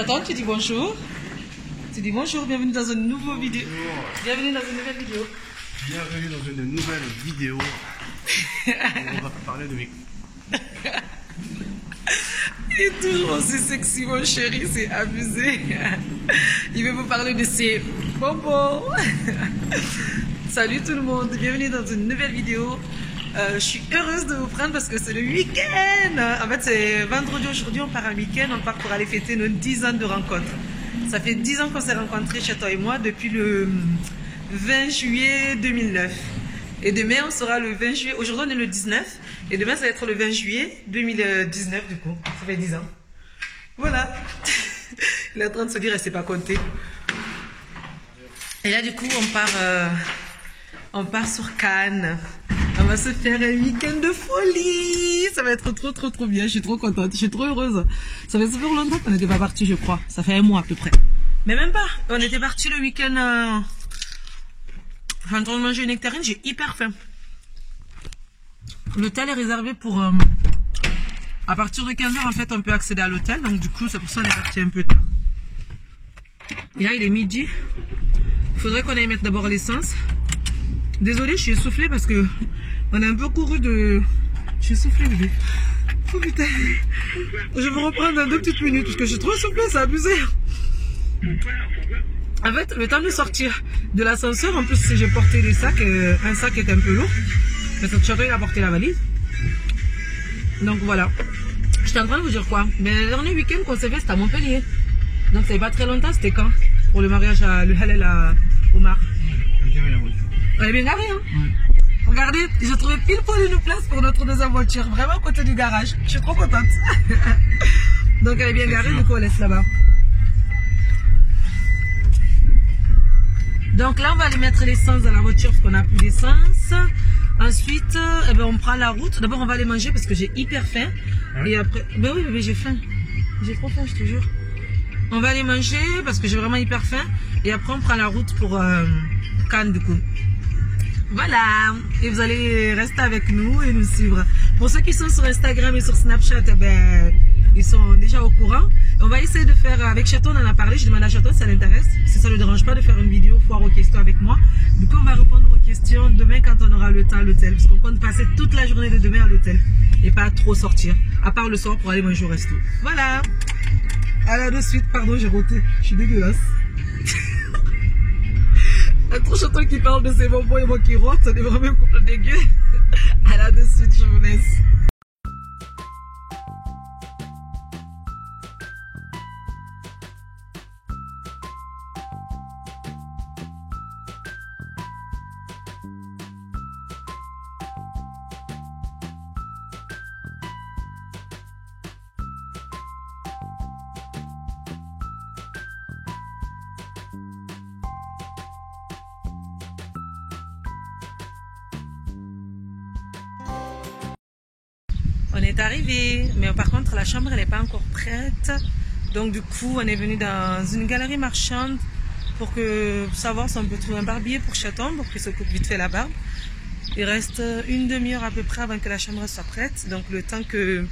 Chaton, tu dis bonjour. Tu dis bonjour, bienvenue dans une nouvelle vidéo. Bienvenue dans une nouvelle vidéo. Bienvenue dans une nouvelle vidéo. On va parler de mes... Il est toujours aussi sexy, mon chéri, c'est abusé. Il veut vous parler de ses bonbons. Salut tout le monde, bienvenue dans une nouvelle vidéo. Je suis heureuse de vous prendre parce que c'est le week-end. En fait, c'est vendredi aujourd'hui, on part en week-end, on part pour aller fêter nos 10 ans de rencontre. Ça fait 10 ans qu'on s'est rencontrés, Chaton et moi, depuis le 20 juillet 2009. Et demain, on sera le 20 juillet. Aujourd'hui, on est le 19. Et demain, ça va être le 20 juillet 2019, du coup. Ça fait 10 ans. Voilà. Il est en train de se dire, elle ne s'est pas compter. Et là, du coup, on part sur Cannes. On va se faire un week-end de folie. Ça va être trop bien. Je suis trop contente. Je suis trop heureuse. Ça fait super longtemps qu'on n'était pas partis, je crois. Ça fait un mois à peu près. Mais même pas. On était partis le week-end... Je suis en train de manger une nectarine, j'ai hyper faim. L'hôtel est réservé pour... à partir de 15h, en fait, on peut accéder à l'hôtel. Donc, du coup, c'est pour ça qu'on est parti un peu tard. Et là, il est midi. Il faudrait qu'on aille mettre d'abord l'essence. Désolée, je suis essoufflée parce que on a un peu couru de... Je suis essoufflée, bébé. Oh putain. Je vais me reprendre dans 2 petites minutes parce que je suis trop essoufflée, c'est abusé. En fait, le temps de sortir de l'ascenseur, en plus j'ai porté des sacs, un sac est un peu lourd, parce que Chaton il a porté la valise. Donc voilà. J'étais en train de vous dire quoi? Mais le dernier week-end qu'on s'est fait, c'était à Montpellier. Donc ça fait pas très longtemps, c'était quand? Pour le mariage à le halal à Omar. Elle est bien garée, hein? Regardez, j'ai trouvé pile poil une place pour notre deuxième voiture, vraiment à côté du garage. Je suis trop contente. Donc elle est bien garée, du coup on laisse là-bas. Donc là, on va aller mettre l'essence dans la voiture parce qu'on n'a plus d'essence. Ensuite, eh ben, on prend la route. D'abord, on va aller manger parce que j'ai hyper faim. Et après, ben oui, bébé, j'ai faim. J'ai trop faim, je te jure. On va aller manger parce que j'ai vraiment hyper faim. Et après, on prend la route pour Cannes, du coup. Voilà. Et vous allez rester avec nous et nous suivre. Pour ceux qui sont sur Instagram et sur Snapchat, eh ben, ils sont déjà au courant. On va essayer de faire, avec Chaton, on en a parlé, je demande à Chaton si ça l'intéresse, si ça ne le dérange pas de faire une vidéo foire aux questions avec moi. Du coup, on va répondre aux questions demain quand on aura le temps à l'hôtel, parce qu'on compte passer toute la journée de demain à l'hôtel et pas trop sortir, à part le soir pour aller manger au resto. Voilà. À la de suite, pardon, j'ai roté, je suis dégueulasse. Entre Chaton qui parle de ses bonbons et moi qui rote, on est vraiment un couple dégueu. À la de suite, je vous laisse. On est arrivé, mais par contre la chambre elle n'est pas encore prête. Donc du coup on est venu dans une galerie marchande pour savoir si on peut trouver un barbier pour Chaton pour qu'il se coupe vite fait la barbe. Il reste une demi-heure à peu près avant que la chambre soit prête. Donc le temps que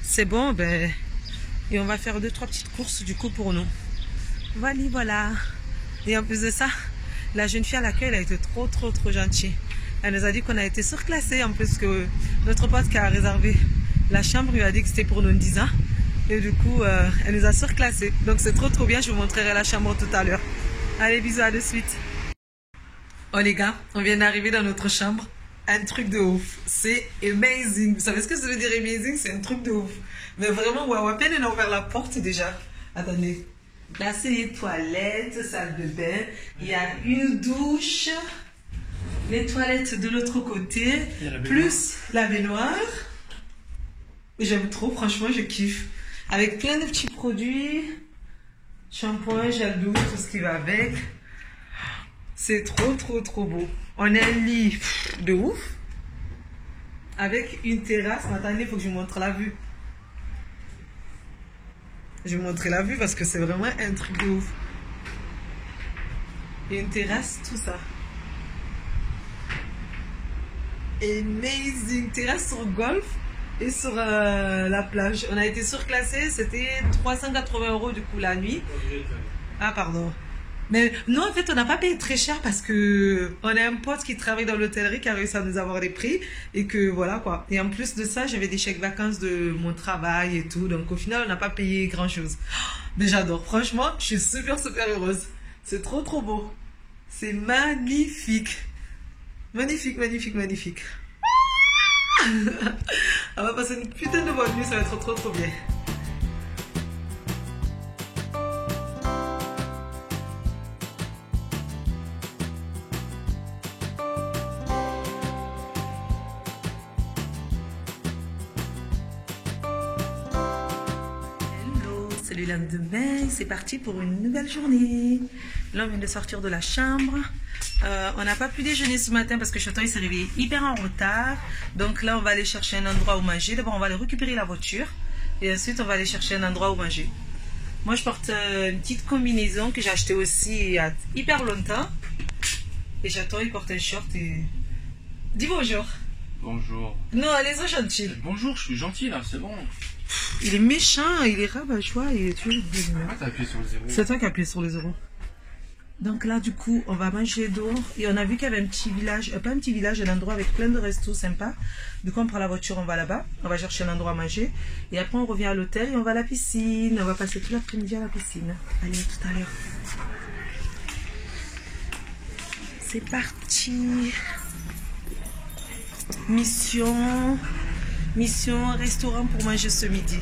c'est bon, ben, et on va faire 2-3 petites courses du coup pour nous. Voilà. Et en plus de ça, la jeune fille à l'accueil elle a été trop gentille. Elle nous a dit qu'on a été surclassé en plus que notre pote qui a réservé la chambre lui a dit que c'était pour nos 10 ans. Et du coup, elle nous a surclassé. Donc c'est trop bien, je vous montrerai la chambre tout à l'heure. Allez, bisous, à de suite. Oh les gars, on vient d'arriver dans notre chambre. Un truc de ouf. C'est amazing. Vous savez ce que ça veut dire amazing? C'est un truc de ouf. Mais vraiment, waouh, à peine elle a ouvert la porte déjà. Attendez. Là, c'est les toilettes, salle de bain. Il y a une douche. Les toilettes de l'autre côté. Plus la baignoire. J'aime trop, franchement, je kiffe. Avec plein de petits produits. Shampoing, gel douche, tout ce qui va avec. C'est trop beau. On a un lit de ouf. Avec une terrasse. Attendez, il faut que je vous montre la vue. Je vais vous montrer la vue parce que c'est vraiment un truc de ouf. Et une terrasse, tout ça. Amazing. Terrasse sur golf. et sur la plage. On a été surclassé, c'était 380 € du coup la nuit. Ah pardon. Mais non, en fait, on n'a pas payé très cher parce que on a un pote qui travaille dans l'hôtellerie qui a réussi à nous avoir des prix et que voilà quoi. Et en plus de ça, j'avais des chèques vacances de mon travail et tout. Donc au final, on n'a pas payé grand chose. Mais j'adore. Franchement, je suis super heureuse. C'est trop trop beau. C'est magnifique. Magnifique, magnifique, magnifique. On va passer une putain de bonne nuit, ça va être trop trop bien. C'est le lendemain, c'est parti pour une nouvelle journée. Là, on vient de sortir de la chambre. On n'a pas pu déjeuner ce matin parce que Chaton s'est réveillé hyper en retard. Donc là, on va aller chercher un endroit où manger. D'abord, on va aller récupérer la voiture. Et ensuite, on va aller chercher un endroit où manger. Moi, je porte une petite combinaison que j'ai achetée aussi il y a hyper longtemps. Et Chaton, il porte un short et... Dis bonjour. Bonjour. Non, allez-y, gentil. Bonjour, je suis gentil là, c'est bon. Il est méchant, il est rabat-joie, il est toujours... Ah, t'as appuyé sur le 0. C'est toi qui as appuyé sur les 0. Donc là, du coup, on va manger dehors. Et on a vu qu'il y avait un petit village, pas un petit village, un endroit avec plein de restos sympas. Du coup, on prend la voiture, on va là-bas. On va chercher un endroit à manger. Et après, on revient à l'hôtel et on va à la piscine. On va passer tout l'après-midi à la piscine. Allez, à tout à l'heure. C'est parti. Mission restaurant pour manger ce midi.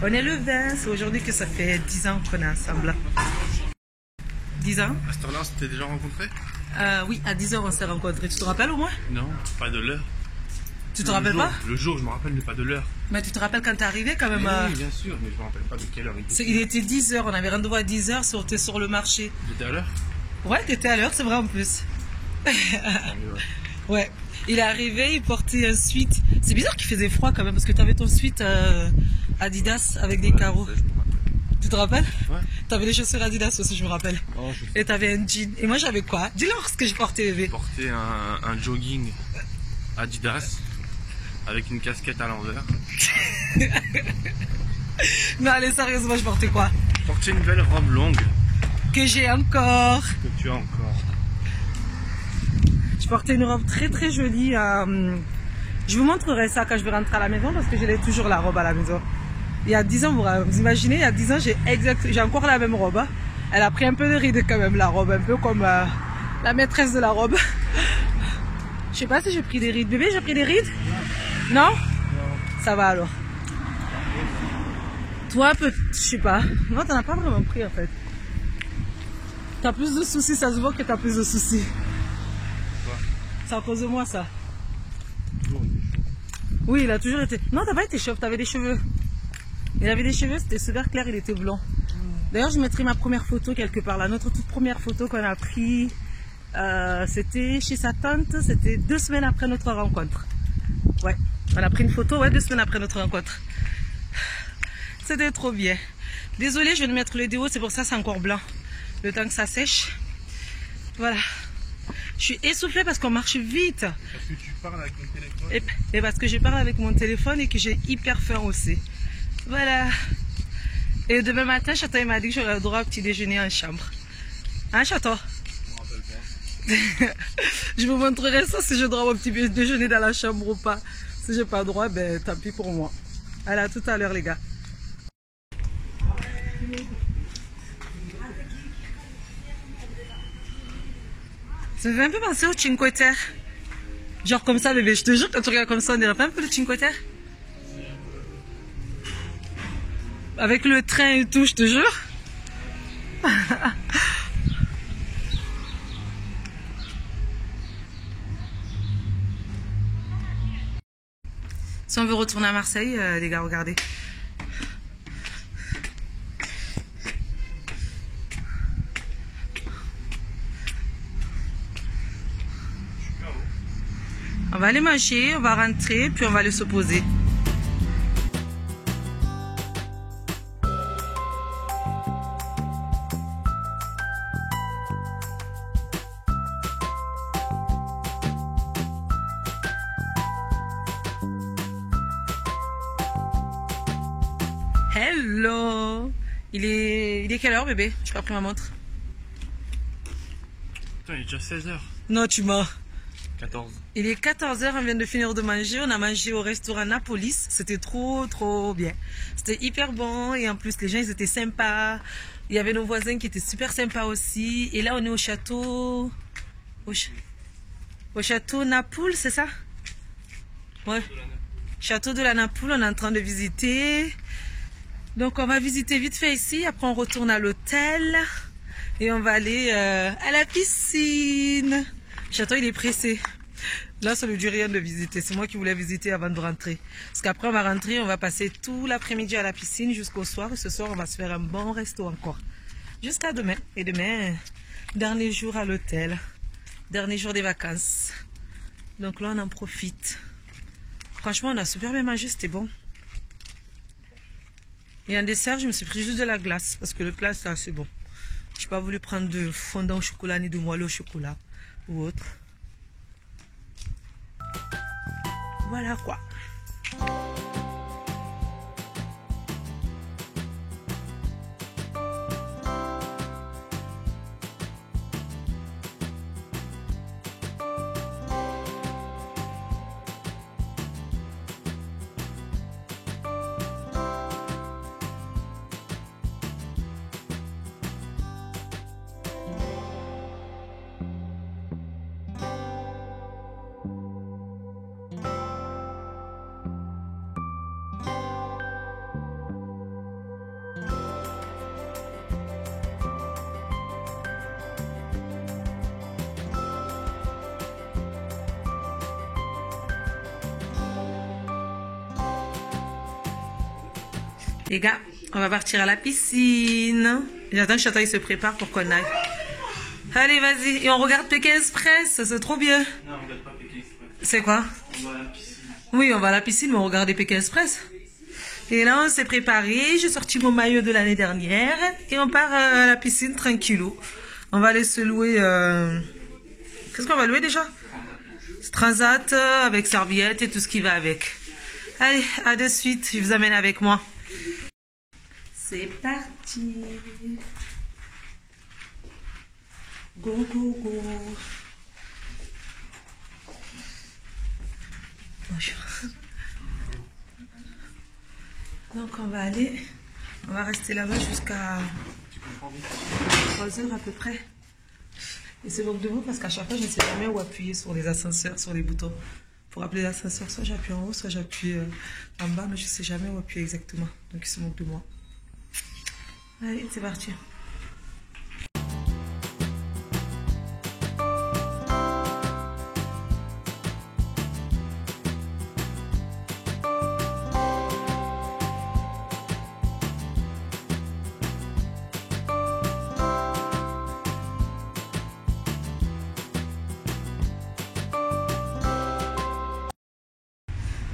On est le 20, c'est aujourd'hui que ça fait 10 ans qu'on est ensemble. 10 ans? À cette heure-là, on s'était déjà rencontrés? Oui, à 10 h on s'est rencontrés. Tu te rappelles au moins? Non, pas de l'heure. Tu te rappelles pas? Le jour, je me rappelle, mais pas de l'heure. Mais tu te rappelles quand t'es arrivé quand même? Oui, bien sûr, mais je me rappelle pas de quelle heure il était. Il était 10 h, on avait rendez-vous à 10 h, sortait sur le marché. J'étais à l'heure? Ouais, t'étais à l'heure, c'est vrai en plus. Ouais. Il est arrivé, il portait un sweat. C'est bizarre qu'il faisait froid quand même parce que t'avais ton sweat Adidas avec des carreaux. Ça, je me rappelle. Tu te rappelles? Ouais. T'avais les chaussures Adidas aussi, je me rappelle. Oh, je sais. Et t'avais un jean. Et moi j'avais quoi? Dis-leur ce que je portais, bébé. Je portais un jogging Adidas avec une casquette à l'envers. Non, allez, sérieusement, je portais quoi? Je portais une belle robe longue Que j'ai encore. que tu as encore. Je portais une robe très très jolie. Je vous montrerai ça quand je vais rentrer à la maison parce que je l'ai toujours la robe à la maison. Il y a 10 ans, vous imaginez, il y a 10 ans, j'ai encore la même robe. Hein. Elle a pris un peu de rides quand même, la robe, un peu comme la maîtresse de la robe. Je sais pas si j'ai pris des rides. Bébé, j'ai pris des rides? Non? Ça va alors. Toi, je sais pas. Non, t'en as pas vraiment pris en fait. T'as plus de soucis, ça se voit que t'as plus de soucis. C'est à cause de moi ça. Oui, il a toujours été... Non, t'as pas été chauve, t'avais des cheveux. Il avait des cheveux, c'était super clair, il était blond. D'ailleurs, je mettrai ma première photo quelque part là. Notre toute première photo qu'on a pris, c'était chez sa tante, c'était 2 semaines après notre rencontre. Ouais, on a pris une photo, ouais, 2 semaines après notre rencontre. C'était trop bien. Désolée, je viens de mettre le déo, c'est pour ça c'est encore blanc. Le temps que ça sèche. Voilà. Je suis essoufflée parce qu'on marche vite. Parce que tu parles avec mon téléphone. Et parce que je parle avec mon téléphone et que j'ai hyper faim aussi. Voilà. Et demain matin, Chaton m'a dit que j'aurais le droit au petit déjeuner en chambre. Hein, Chaton? Je me rappelle pas. Je vous montrerai ça si j'ai droit au petit déjeuner dans la chambre ou pas. Si j'ai pas droit, ben tant pis pour moi. Allez, à tout à l'heure les gars. Ça me fait un peu penser au Cinque Terre. Genre comme ça, bébé, je te jure, quand tu regardes comme ça, on dirait pas un peu le Cinque Terre? Avec le train et tout, je te jure. Si on veut retourner à Marseille, les gars, regardez. On va aller manger, on va rentrer, puis on va aller se poser. Hello. Il est quelle heure, bébé? Je n'ai pas pris ma montre. Putain, il est déjà 16h. Non, tu mens. 14. Il est 14h, on vient de finir de manger. On a mangé au restaurant Napolis. C'était trop bien. C'était hyper bon et en plus les gens ils étaient sympas. Il y avait nos voisins qui étaient super sympas aussi. Et là on est au château... Au château Napoule, c'est ça? Ouais. Château de la Napoule, on est en train de visiter. Donc on va visiter vite fait ici. Après on retourne à l'hôtel. Et on va aller à la piscine. Le château il est pressé. Là ça ne dit rien de visiter. C'est moi qui voulais visiter avant de rentrer. Parce qu'après on va rentrer, on va passer tout l'après-midi à la piscine jusqu'au soir. Et ce soir on va se faire un bon resto encore. Jusqu'à demain. Et demain, dernier jour à l'hôtel. Dernier jour des vacances. Donc là on en profite. Franchement on a super bien mangé, c'était bon. Et en dessert je me suis pris juste de la glace. Parce que le glace c'est assez bon. Je n'ai pas voulu prendre de fondant au chocolat ni de moelleux au chocolat ou autre. Voilà quoi. Les gars, on va partir à la piscine. J'attends que Chata il se prépare pour qu'on aille. Allez, vas-y. Et on regarde Pékin Express. C'est trop bien. Non, on regarde pas Pékin Express. C'est quoi? On va à la piscine. Oui, on va à la piscine, mais on regarde les Pékin Express. Et là, on s'est préparé. J'ai sorti mon maillot de l'année dernière. Et on part à la piscine tranquillou. On va aller se louer... Qu'est-ce qu'on va louer déjà? Transat avec serviette et tout ce qui va avec. Allez, à de suite. Je vous amène avec moi. C'est parti. Go, go, go. Bonjour. Donc on va aller, on va rester là-bas jusqu'à 3 heures à peu près. Et c'est donc de vous parce qu'à chaque fois je ne sais jamais où appuyer sur les ascenseurs, sur les boutons. Pour appeler l'ascenseur, soit j'appuie en haut, soit j'appuie en bas, mais je ne sais jamais où appuyer exactement. Donc ils se moquent de moi. Allez, c'est parti.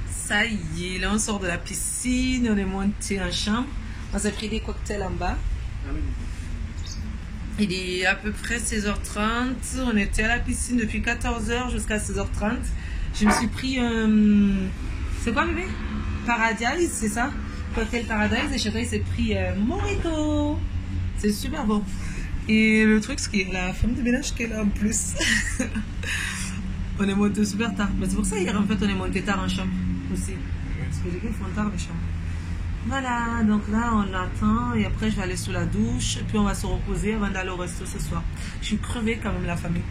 Ça y est, là on sort de la piscine, on est monté en chambre. On s'est pris des cocktails en bas. Il est à peu près 16h30. On était à la piscine depuis 14h jusqu'à 16h30. Je me suis pris c'est quoi bébé? Paradise, c'est ça? Cocktail Paradise. Et Chata il s'est pris Mojito. C'est super bon. Et le truc, c'est qu'il y a la femme de ménage qui est là en plus. On est monté super tard. Mais c'est pour ça hier en fait on est monté tard en chambre aussi. Parce que les gars font tard les chambres. Voilà, donc là on l'attend et après je vais aller sous la douche et puis on va se reposer avant d'aller au resto ce soir. Je suis crevée quand même la famille.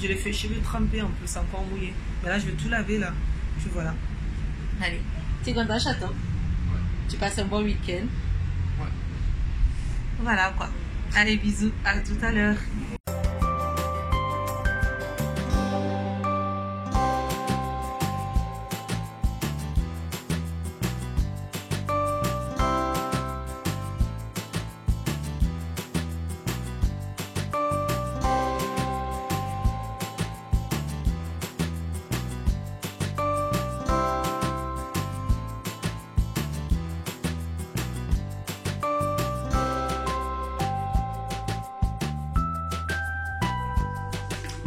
Je l'ai fait cheveux trempés en plus, encore mouillé. Mais là je vais tout laver là. Puis voilà. Allez, tu es content Chata? Ouais. Tu passes un bon week-end? Ouais. Voilà quoi. Allez bisous, à tout à l'heure.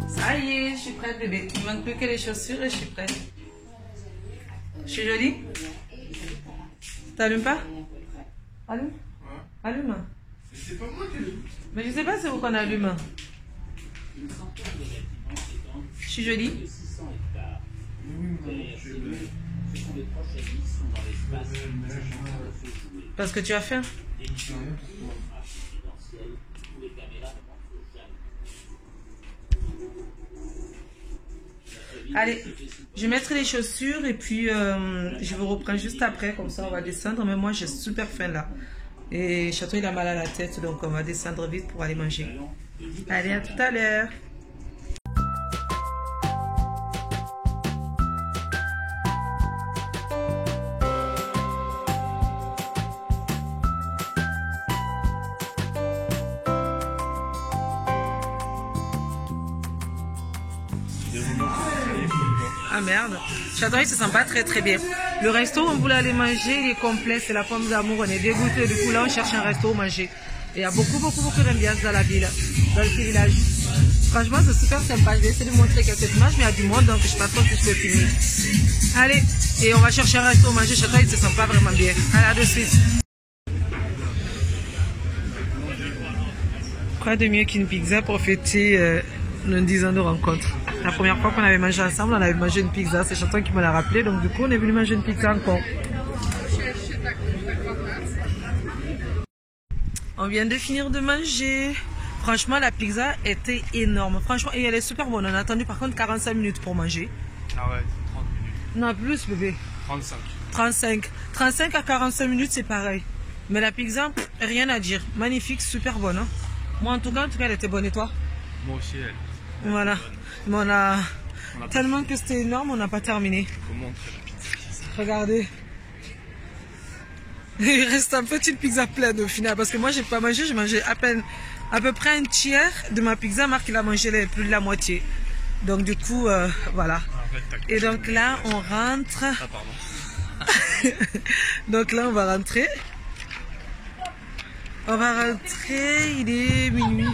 Ça y est, je suis prête bébé. Il ne manque plus que les chaussures et je suis prête. Je suis jolie? T'allumes pas? Allume. Ouais. Allume. C'est pas moi qui l'ai. Mais je sais pas c'est où qu'on allume. Je suis jolie. Parce que tu as faim. Allez, je mettrai les chaussures et puis je vous reprends juste après, comme ça on va descendre. Mais moi j'ai super faim là. Et Château il a mal à la tête, donc on va descendre vite pour aller manger. Allez, à tout à l'heure. Ah merde, Château il se sent pas très bien. Le resto où on voulait aller manger, il est complet, c'est la pomme d'amour, on est dégoûté. Du coup là on cherche un resto où manger. Et il y a beaucoup d'ambiance dans la ville, dans le petit village. Franchement c'est super sympa, je vais essayer de montrer quelques images, mais il y a du monde donc je sais pas trop si je peux filmer. Allez, et on va chercher un resto où manger, Château il se sent pas vraiment bien. Allez, à de suite. Quoi de mieux qu'une pizza pour fêter nos 10 ans de rencontre. La première fois qu'on avait mangé ensemble, on avait mangé une pizza. C'est Chantal qui me l'a rappelé. Donc du coup, on est venu manger une pizza encore. On vient de finir de manger. Franchement, la pizza était énorme. Franchement, et elle est super bonne. On a attendu par contre 45 minutes pour manger. Ah ouais, c'est 30 minutes. Non, plus bébé. 35. 35. 35 à 45 minutes, c'est pareil. Mais la pizza, rien à dire. Magnifique, super bonne. Hein. Moi, en tout cas, elle était bonne. Et toi? Moi aussi, elle. Voilà. Mais on a tellement que c'était énorme, on n'a pas terminé. Comment on fait la pizza? Regardez. Il reste un petite pizza pleine au final. Parce que moi, j'ai pas mangé. J'ai mangé à peu près un tiers de ma pizza. Marc, il a mangé plus de la moitié. Donc, du coup, voilà. Et donc là, on rentre. Ah, pardon. Donc là, on va rentrer. On va rentrer. Il est minuit.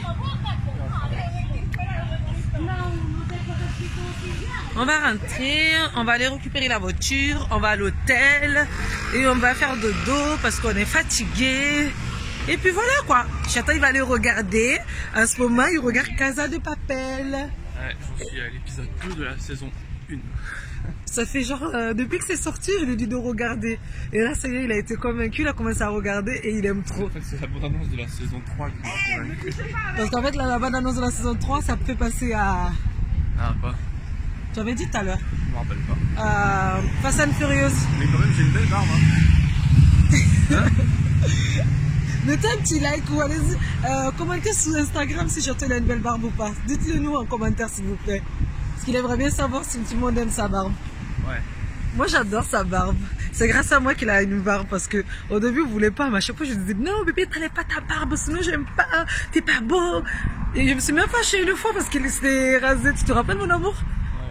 On va rentrer, on va aller récupérer la voiture, on va à l'hôtel et on va faire dodo parce qu'on est fatigué. Et puis voilà quoi. Château il va aller regarder. En ce moment, il regarde Casa de Papel. Ouais, j'en suis à l'épisode 2 de la saison 1. Ça fait genre, depuis que c'est sorti, je lui ai dit de regarder. Et là, ça y est, il a été convaincu, il a commencé à regarder et il aime trop. En fait, c'est la bande-annonce de la saison 3 qui m'a convaincu. Parce qu'en fait, la bande-annonce de la saison 3, ça peut passer à... Ah, pas. Tu avais dit tout à l'heure. Je me rappelle pas. Fast and Furious. Mais quand même, j'ai une belle barbe. Hein. Mettez un petit like ou allez-y. Commentez sur Instagram si Château a une belle barbe ou pas. Dites-le nous en commentaire s'il vous plaît. Parce qu'il aimerait bien savoir si tout le monde aime sa barbe. Ouais. Moi j'adore sa barbe. C'est grâce à moi qu'il a une barbe parce que au début vous voulez pas. Mais à chaque fois je disais non bébé t'enlèves pas ta barbe sinon j'aime pas. T'es pas beau. Et je me suis même fâchée une fois parce qu'il s'était rasé. Tu te rappelles mon amour?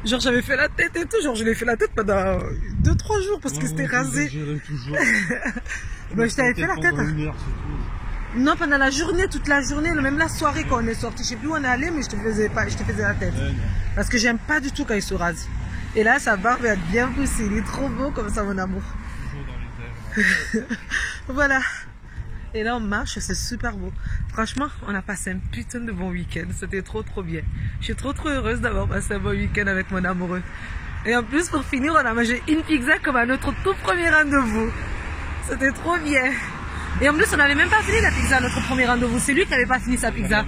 Genre j'avais fait la tête et tout, genre je l'ai fait la tête pendant 2-3 jours parce que c'était rasé. Toujours. Bah, je t'avais fait la tête. Non, pendant la journée, toute la journée, même la soirée quand on est sorti, je sais plus où on est allé, mais je te faisais la tête. Parce que j'aime pas du tout quand il se rase. Et là, sa barbe va être bien poussée, il est trop beau comme ça mon amour. Toujours dans les airs. Voilà. Et là on marche, c'est super beau. Franchement, on a passé un putain de bon week-end. C'était trop bien. Je suis trop heureuse d'avoir passé un bon week-end avec mon amoureux. Et en plus, pour finir, on a mangé une pizza comme à notre tout premier rendez-vous. C'était trop bien. Et en plus, on n'avait même pas fini la pizza à notre premier rendez-vous. C'est lui qui n'avait pas fini sa pizza.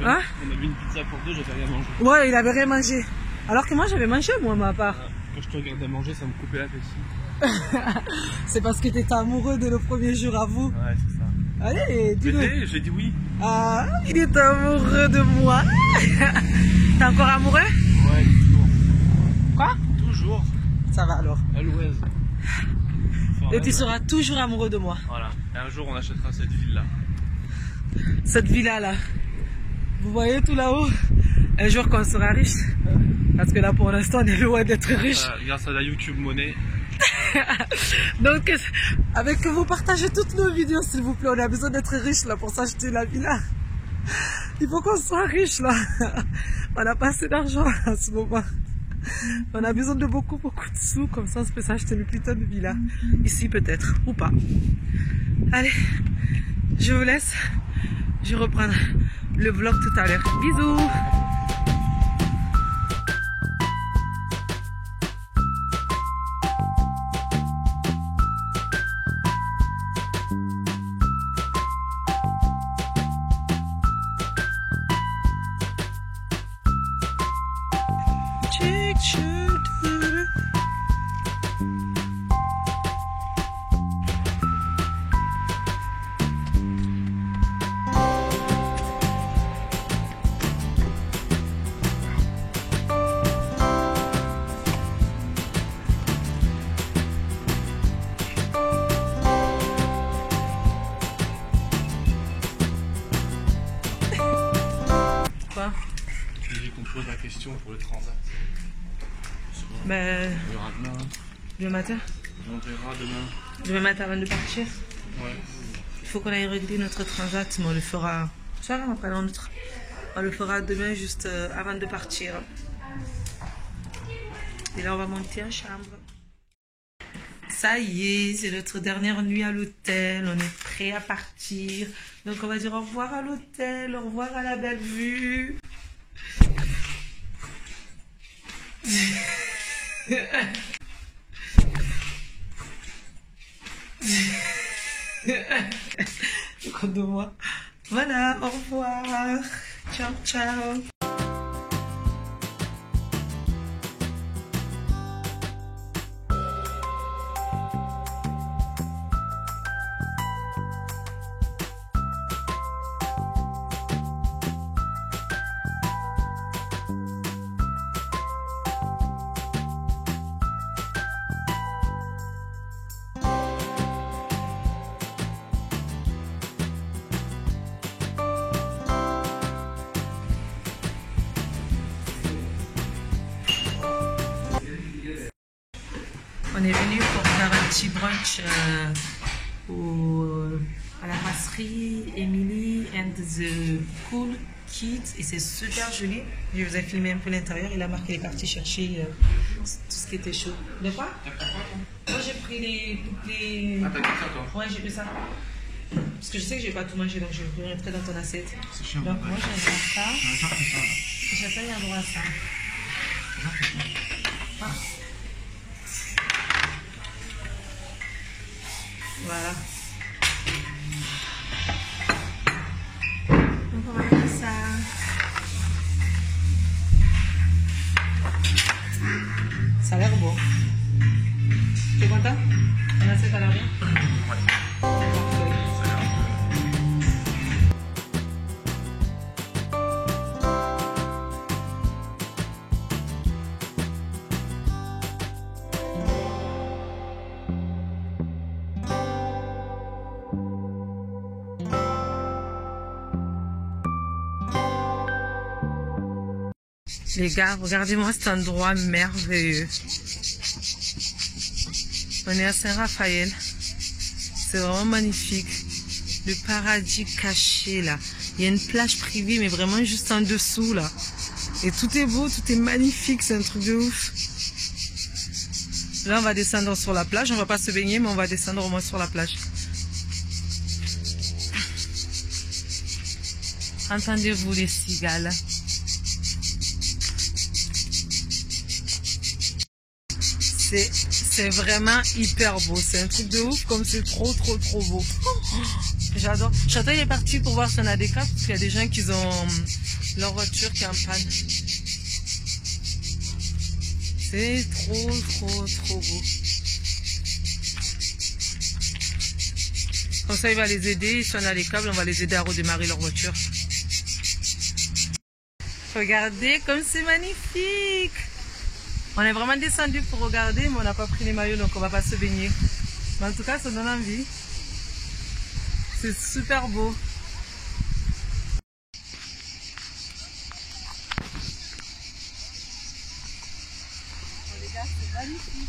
On avait une pizza pour deux, j'avais rien mangé. Ouais, il avait rien mangé. Alors que moi, j'avais mangé, moi, ma part. Quand je te regardais manger, ça me coupait l'appétit. C'est parce que tu étais amoureux dès le premier jour à vous. Ouais, c'est ça. Allez, dis-le. J'ai dit oui. Ah, il est amoureux de moi. T'es encore amoureux? Ouais, toujours. Quoi? Toujours. Ça va alors. Always. Et tu seras toujours amoureux de moi. Voilà. Et un jour, on achètera cette ville-là. Cette villa-là. Vous voyez tout là-haut? Un jour quand on sera riche. Parce que là, pour l'instant, on est loin d'être riche. Grâce à la YouTube monnaie. Donc, avec que vous partagez toutes nos vidéos, s'il vous plaît. On a besoin d'être riche là pour s'acheter la villa. Il faut qu'on soit riche là. On n'a pas assez d'argent à ce moment. On a besoin de beaucoup de sous, comme ça on peut s'acheter une putain de villa. Ici peut-être, ou pas. Allez, je vous laisse. Je reprends le vlog tout à l'heure. Bisous. Je voulais qu'on pose la question pour le transat. Ben, On verra demain. demain matin. On verra demain. Demain matin avant de partir. Ouais. Il faut qu'on aille régler notre transat, mais on le fera. Ça va, après l'autre. On le fera demain juste avant de partir. Et là, on va monter en chambre. Ça y est, c'est notre dernière nuit à l'hôtel. On est prêt à partir. Donc, on va dire au revoir à l'hôtel, au revoir à la belle vue. Compte de moi. Voilà, au revoir. Ciao, ciao. On est venu pour faire un petit brunch à la brasserie Emily and the Cool Kids et c'est super joli. Je vous ai filmé un peu l'intérieur et là Marc est parti chercher tout ce qui était chaud. De quoi? Moi j'ai pris les... Ah, t'as pris ça toi? Ouais, j'ai pris ça. Parce que je sais que je vais pas tout manger donc je vais rentrer dans ton assiette. C'est chiant. Donc moi j'ai un ça. J'ai pas eu droit à ça. Ah. Voilà. Donc on va faire ça. Ça a l'air beau. Tu es content? On a cette à l'air bien? Ouais. Parfait. Les gars, regardez-moi cet endroit merveilleux. On est à Saint-Raphaël. C'est vraiment magnifique. Le paradis caché là. Il y a une plage privée mais vraiment juste en dessous là. Et tout est beau, tout est magnifique, c'est un truc de ouf. Là on va descendre sur la plage. On va pas se baigner mais on va descendre au moins sur la plage. Entendez-vous les cigales? C'est vraiment hyper beau. C'est un truc de ouf comme c'est trop beau. J'adore. Chantal est parti pour voir si on a des cas parce qu'il y a des gens qui ont leur voiture qui est en panne. C'est trop beau. Comme ça il va les aider. Si on a les câbles, on va les aider à redémarrer leur voiture. Regardez comme c'est magnifique. On est vraiment descendu pour regarder, mais on n'a pas pris les maillots, donc on va pas se baigner. Mais en tout cas, ça donne envie. C'est super beau. Oh, les gars, c'est magnifique.